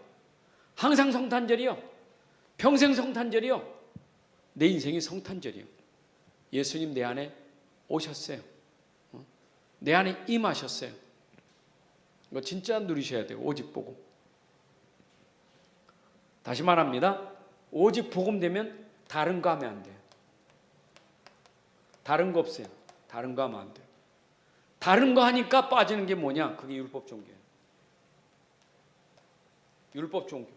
항상 성탄절이요, 평생 성탄절이요. 내 인생이 성탄절이요. 예수님 내 안에 오셨어요. 내 안에 임하셨어요. 이거 진짜 누리셔야 돼요. 오직 복음. 다시 말합니다. 오직 복음 되면 다른 거 하면 안 돼요. 다른 거 없어요. 다른 거 하면 안 돼요. 다른 거 하니까 빠지는 게 뭐냐? 그게 율법 종교예요. 율법 종교.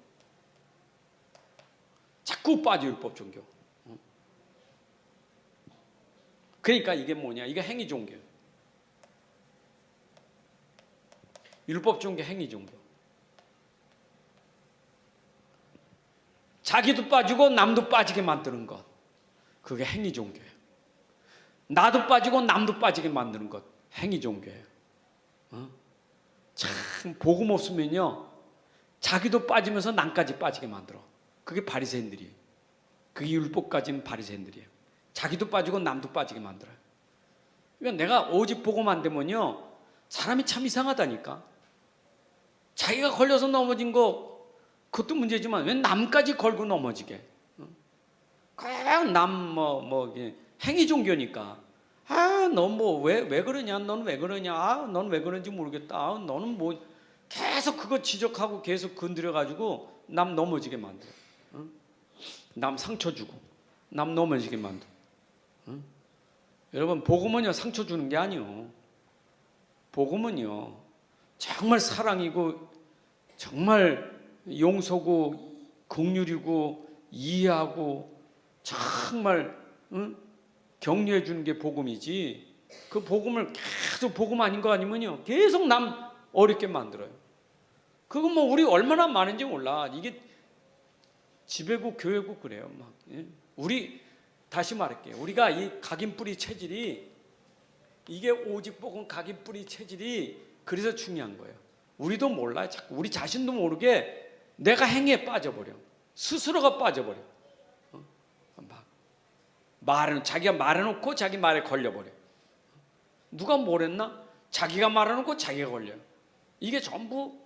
자꾸 빠져, 율법 종교. 그러니까 이게 뭐냐? 이게 행위 종교예요. 율법 종교, 행위 종교. 자기도 빠지고 남도 빠지게 만드는 것, 그게 행위 종교예요. 나도 빠지고 남도 빠지게 만드는 것, 행위 종교예요. 참 복음 없으면요, 자기도 빠지면서 남까지 빠지게 만들어. 그게 바리새인들이에요. 그게 율법 가진 바리새인들이에요. 자기도 빠지고 남도 빠지게 만들어요. 그러니까 내가 오직 복음 안 되면요, 사람이 참 이상하다니까. 자기가 걸려서 넘어진 거 그것도 문제지만 왜 남까지 걸고 넘어지게? 그냥 남 행위 종교니까. 너 뭐 왜 그러냐? 너는 왜 그러냐? 너는 왜 그런지 모르겠다. 너는 뭐 계속 그거 지적하고 계속 건드려 가지고 남 넘어지게 만들어. 남 상처 주고 남 넘어지게 만들어. 여러분, 복음은요, 상처 주는 게 아니요. 복음은요, 정말 사랑이고 정말 용서고 긍휼이고 이해하고 정말 격려해 주는 게 복음이지, 그 복음을 계속 복음 아닌 거 아니면요, 계속 남 어렵게 만들어요. 그거 뭐 우리 얼마나 많은지 몰라. 이게 지배고 교회고 그래요. 막. 우리 다시 말할게요. 우리가 이 각인뿌리 체질이, 이게 오직 복음 각인뿌리 체질이 그래서 중요한 거예요. 우리도 몰라요. 자꾸 우리 자신도 모르게 내가 행위에 빠져버려. 스스로가 빠져버려. 자기가 말해놓고 자기 말에 걸려버려. 누가 뭘 했나? 자기가 말해놓고 자기가 걸려요. 이게 전부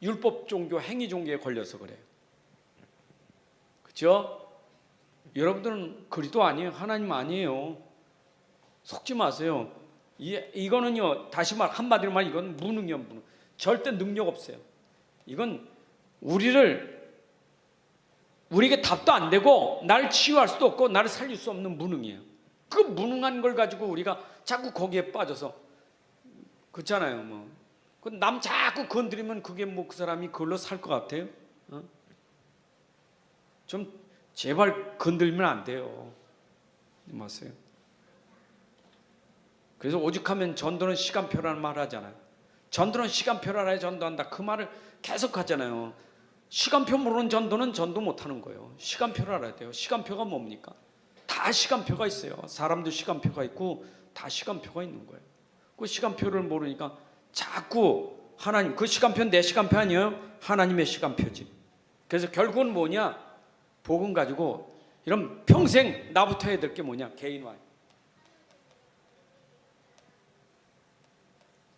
율법 종교, 행위 종교에 걸려서 그래요. 그렇죠? 여러분들은 그리스도 아니에요. 하나님 아니에요. 속지 마세요. 이거는요, 다시 말 한마디로 말, 이건 무능이요, 무능. 절대 능력 없어요. 이건 우리에게 답도 안 되고 나를 치유할 수도 없고 나를 살릴 수 없는 무능이에요. 그 무능한 걸 가지고 우리가 자꾸 거기에 빠져서 그렇잖아요. 뭐 남 자꾸 건드리면 그게 뭐 그 사람이 그걸로 살 것 같아요? 좀 제발 건들면 안 돼요. 맞아요. 그래서 오죽하면 전도는 시간표라는 말 하잖아요. 전도는 시간표라 해 전도한다. 그 말을 계속 하잖아요. 시간표 모르는 전도는 전도 못하는 거예요. 시간표를 알아야 돼요. 시간표가 뭡니까? 다 시간표가 있어요. 사람도 시간표가 있고 다 시간표가 있는 거예요. 그 시간표를 모르니까 자꾸 하나님, 그 시간표는 내 시간표 아니에요. 하나님의 시간표지. 그래서 결국은 뭐냐? 복음 가지고 이런 평생 나부터 해야 될 게 뭐냐? 개인화.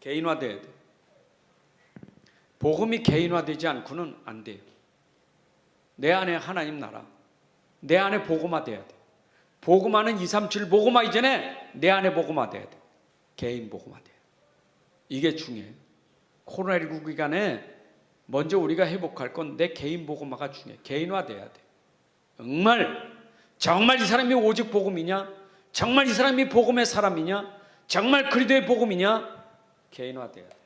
개인화돼야 돼. 복음이 개인화되지 않고는 안 돼요. 내 안에 하나님 나라, 내 안에 복음화돼야 돼. 복음화는 237 복음화 이전에 내 안에 복음화돼야 돼. 개인 복음화돼요. 이게 중요해요. 코로나19 기간에 먼저 우리가 회복할 건 내 개인 복음화가 중요해. 개인화돼야 돼. 정말 이 사람이 오직 복음이냐? 정말 이 사람이 복음의 사람이냐? 정말 그리스도의 복음이냐? 개인화돼야 돼.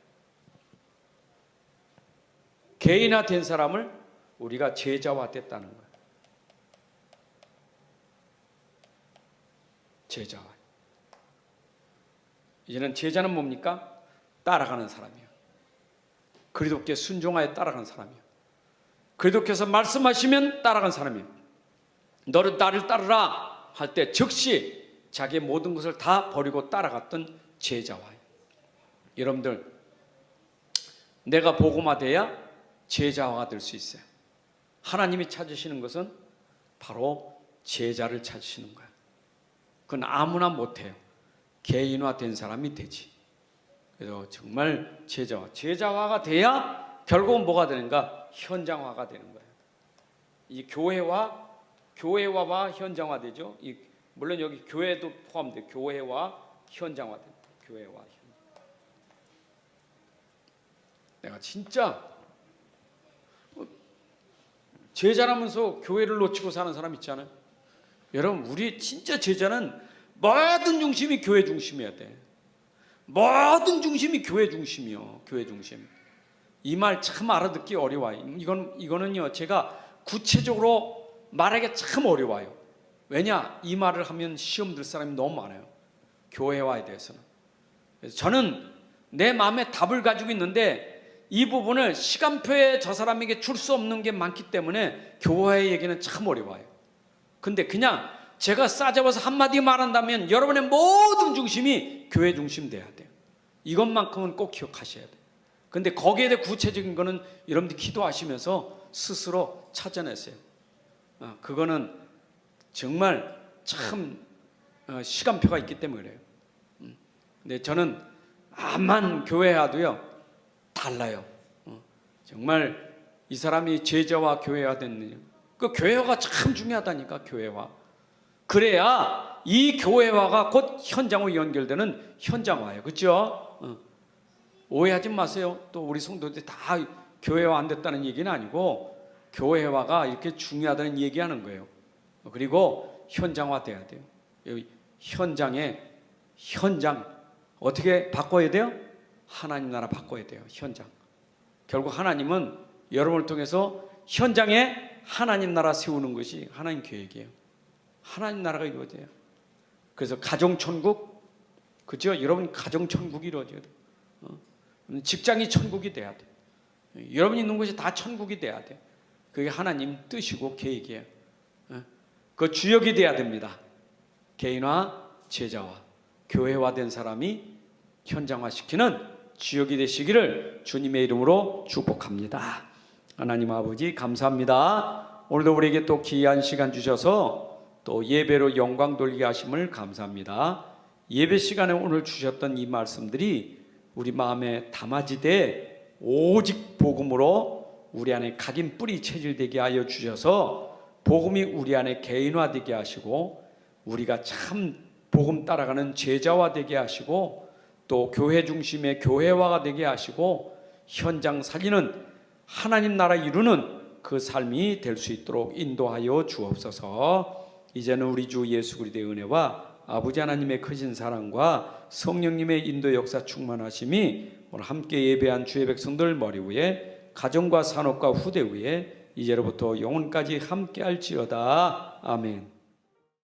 개인화된 사람을 우리가 제자화됐다는 거예요. 제자화. 이제는 제자는 뭡니까? 따라가는 사람이에요. 그리스도께 순종하여 따라가는 사람이에요. 그리스도께서 말씀하시면 따라가는 사람이에요. 너를 나를 따르라 할 때 즉시 자기의 모든 것을 다 버리고 따라갔던 제자화예요. 여러분들, 내가 복음화돼야 제자화가 될 수 있어요. 하나님이 찾으시는 것은 바로 제자를 찾으시는 거예요. 그건 아무나 못해요. 개인화된 사람이 되지. 그래서 정말 제자화가 돼야 결국은 뭐가 되는가? 현장화가 되는 거예요. 이 교회화와 현장화되죠. 물론 여기 교회도 포함돼요. 교회와 현장화됩니다. 교회와 현장. 내가 진짜 제자라면서 교회를 놓치고 사는 사람 있잖아요. 여러분, 우리 진짜 제자는 모든 중심이 교회 중심이어야 돼. 모든 중심이 교회 중심이요. 교회 중심. 이 말 참 알아듣기 어려워요. 이거는요, 제가 구체적으로 말하기가 참 어려워요. 왜냐? 이 말을 하면 시험 들 사람이 너무 많아요. 교회화에 대해서는. 그래서 저는 내 마음에 답을 가지고 있는데 이 부분을 시간표에 저 사람에게 줄 수 없는 게 많기 때문에 교회 얘기는 참 어려워요. 근데 그냥 제가 싸잡아서 한마디 말한다면 여러분의 모든 중심이 교회 중심 돼야 돼요. 이것만큼은 꼭 기억하셔야 돼요. 근데 거기에 대해 구체적인 거는 여러분들 기도하시면서 스스로 찾아내세요. 그거는 정말 참 시간표가 있기 때문에 그래요. 근데 저는 암만 교회와도요 달라요. 정말 이 사람이 제자와 교회화 됐느냐. 그 교회화가 참 중요하다니까. 교회화. 그래야 이 교회화가 곧 현장으로 연결되는 현장화예요. 그렇죠? 오해하지 마세요. 또 우리 성도들이 다 교회화 안 됐다는 얘기는 아니고 교회화가 이렇게 중요하다는 얘기하는 거예요. 그리고 현장화 돼야 돼요. 현장 어떻게 바꿔야 돼요? 하나님 나라 바꿔야 돼요. 현장. 결국 하나님은 여러분을 통해서 현장에 하나님 나라 세우는 것이 하나님 계획이에요. 하나님 나라가 이루어져요. 그래서 가정천국, 그죠? 여러분 가정천국이 이루어져야 돼요. 직장이 천국이 돼야 돼. 여러분이 있는 곳이 다 천국이 돼야 돼. 그게 하나님 뜻이고 계획이에요. 그 주역이 돼야 됩니다. 개인화, 제자화, 교회화된 사람이 현장화시키는 주역이 되시기를 주님의 이름으로 축복합니다. 하나님 아버지 감사합니다. 오늘도 우리에게 또 귀한 시간 주셔서 또 예배로 영광 돌리게 하심을 감사합니다. 예배 시간에 오늘 주셨던 이 말씀들이 우리 마음에 담아지되 오직 복음으로 우리 안에 각인 뿌리 체질되게 하여 주셔서 복음이 우리 안에 개인화되게 하시고 우리가 참 복음 따라가는 제자화 되게 하시고 또 교회 중심의 교회화가 되게 하시고 현장 살리는 하나님 나라 이루는 그 삶이 될 수 있도록 인도하여 주옵소서. 이제는 우리 주 예수 그리스도의 은혜와 아버지 하나님의 크신 사랑과 성령님의 인도 역사 충만하심이 오늘 함께 예배한 주의 백성들 머리 위에, 가정과 산업과 후대 위에 이제로부터 영원까지 함께 할지어다. 아멘.